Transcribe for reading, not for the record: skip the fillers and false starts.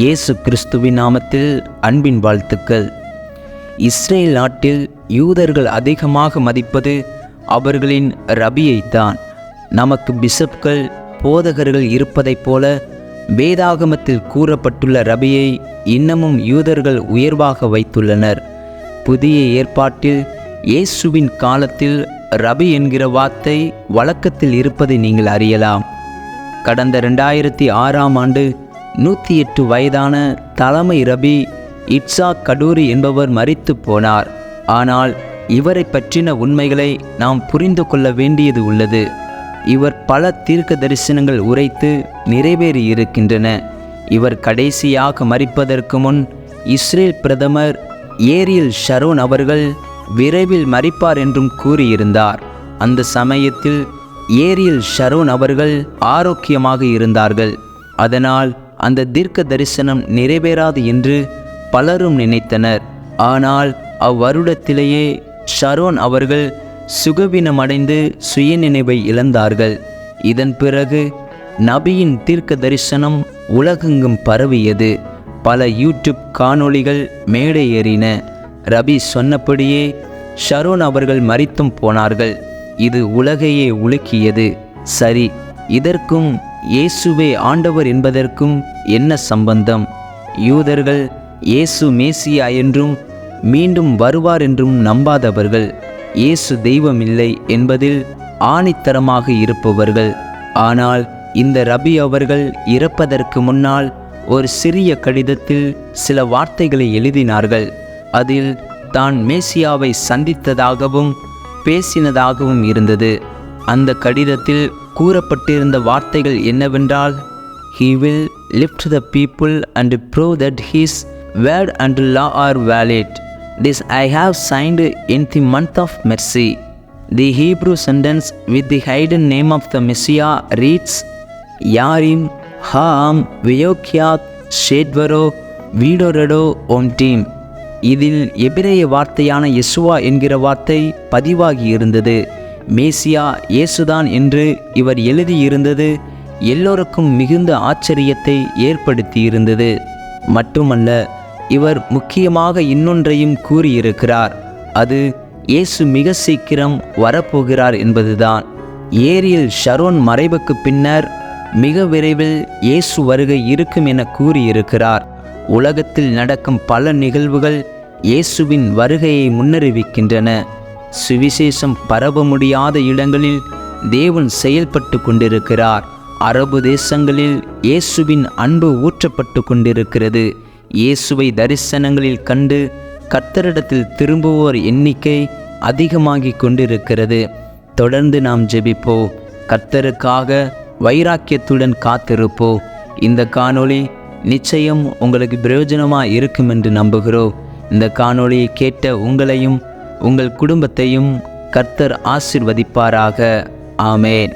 இயேசு கிறிஸ்துவின் நாமத்தில் அன்பின் வாழ்த்துக்கள். இஸ்ரேல் நாட்டில் யூதர்கள் அதிகமாக மதிப்பது அவர்களின் ரபியைத்தான். நமக்கு பிஷப்கள், போதகர்கள் இருப்பதைப் போல வேதாகமத்தில் கூறப்பட்டுள்ள ரபியை இன்னமும் யூதர்கள் உயர்வாக வைத்துள்ளனர். புதிய ஏற்பாட்டில் இயேசுவின் காலத்தில் ரபி என்கிற வார்த்தை வழக்கத்தில் இருப்பதை நீங்கள் அறியலாம். கடந்த 2006ஆம் ஆண்டு 108 வயதான தலைமை ரபி இட்சாக் கடூரி என்பவர் மரித்து போனார். ஆனால் இவரை பற்றின உண்மைகளை நாம் புரிந்து கொள்ள வேண்டியது உள்ளது. இவர் பல தீர்க்க தரிசனங்கள் உரைத்து நிறைவேறி இருக்கின்றன. இவர் கடைசியாக மரிப்பதற்கு முன் இஸ்ரேல் பிரதமர் ஏரியல் ஷரோன் அவர்கள் விரைவில் மரிப்பார் என்றும் கூறியிருந்தார். அந்த சமயத்தில் ஏரியல் ஷரோன் அவர்கள் ஆரோக்கியமாக இருந்தார்கள். அதனால் அந்த தீர்க்க தரிசனம் நிறைவேறாது என்று பலரும் நினைத்தனர். ஆனால் அவ்வருடத்திலேயே ஷரோன் அவர்கள் சுகவீனமடைந்து சுயநினைவை இழந்தார்கள். இதன் பிறகு நபியின் தீர்க்க தரிசனம் உலகெங்கும் பரவியது. பல யூடியூப் காணொளிகள் மேடை ஏறின. ரபி சொன்னபடியே ஷரோன் அவர்கள் மரித்தும் போனார்கள். இது உலகையே உலுக்கியது. சரி, இதற்கும் இயேசுவே ஆண்டவர் என்பதற்கும் என்ன சம்பந்தம்? யூதர்கள் இயேசு மேசியா என்றும் மீண்டும் வருவார் என்றும் நம்பாதவர்கள், இயேசு தெய்வம் இல்லை என்பதில் ஆணித்தரமாக இருப்பவர்கள். ஆனால் இந்த ரபி அவர்கள் இறப்பதற்கு முன்னால் ஒரு சிறிய கடிதத்தில் சில வார்த்தைகளை எழுதினார்கள். அதில் தான் மேசியாவை சந்தித்ததாகவும் பேசினதாகவும் இருந்தது. அந்த கடிதத்தில் கூறப்பட்டிருந்த வார்த்தைகள் என்னவென்றால், He will lift the people and prove that His word and law are valid. This I have signed in the month of mercy. The Hebrew sentence with the hidden name of the Messiah reads, Yarim Haam Veyokiat Shedvaro Vidorado Omtim. இதில் எபிரேய வார்த்தையான யெசுவா என்கிற வார்த்தை பதிவாகி இருந்தது. மேசியா இயேசுதான் என்று இவர் எழுதியிருந்தது எல்லோருக்கும் மிகுந்த ஆச்சரியத்தை ஏற்படுத்தியிருந்தது. மட்டுமல்ல, இவர் முக்கியமாக இன்னொன்றையும் கூறியிருக்கிறார். அது இயேசு மிக சீக்கிரம் வரப்போகிறார் என்பதுதான். ஏரியல் ஷரோன் மறைவுக்கு பின்னர் மிக விரைவில் இயேசு வருகை இருக்கும் என கூறியிருக்கிறார். உலகத்தில் நடக்கும் பல நிகழ்வுகள் இயேசுவின் வருகையை முன்னறிவிக்கின்றன. சுவிசேஷம் பரவ முடியாத இடங்களில் தேவன் செயல்பட்டு கொண்டிருக்கிறார். அரபு தேசங்களில் இயேசுவின் அன்பு ஊற்றப்பட்டு கொண்டிருக்கிறது. இயேசுவை தரிசனங்களில் கண்டு கர்த்தரிடத்தில் திரும்புவோர் எண்ணிக்கை அதிகமாகிக் கொண்டிருக்கிறது. தொடர்ந்து நாம் ஜெபிப்போம். கர்த்தருக்காக வைராக்கியத்துடன் காத்திருப்போம். இந்த காணொளி நிச்சயம் உங்களுக்கு பிரயோஜனமாக இருக்கும் என்று நம்புகிறோம். இந்த காணொளியை கேட்ட உங்களையும் உங்கள் குடும்பத்தையும் கர்த்தர் ஆசீர்வதிப்பாராக. ஆமென்.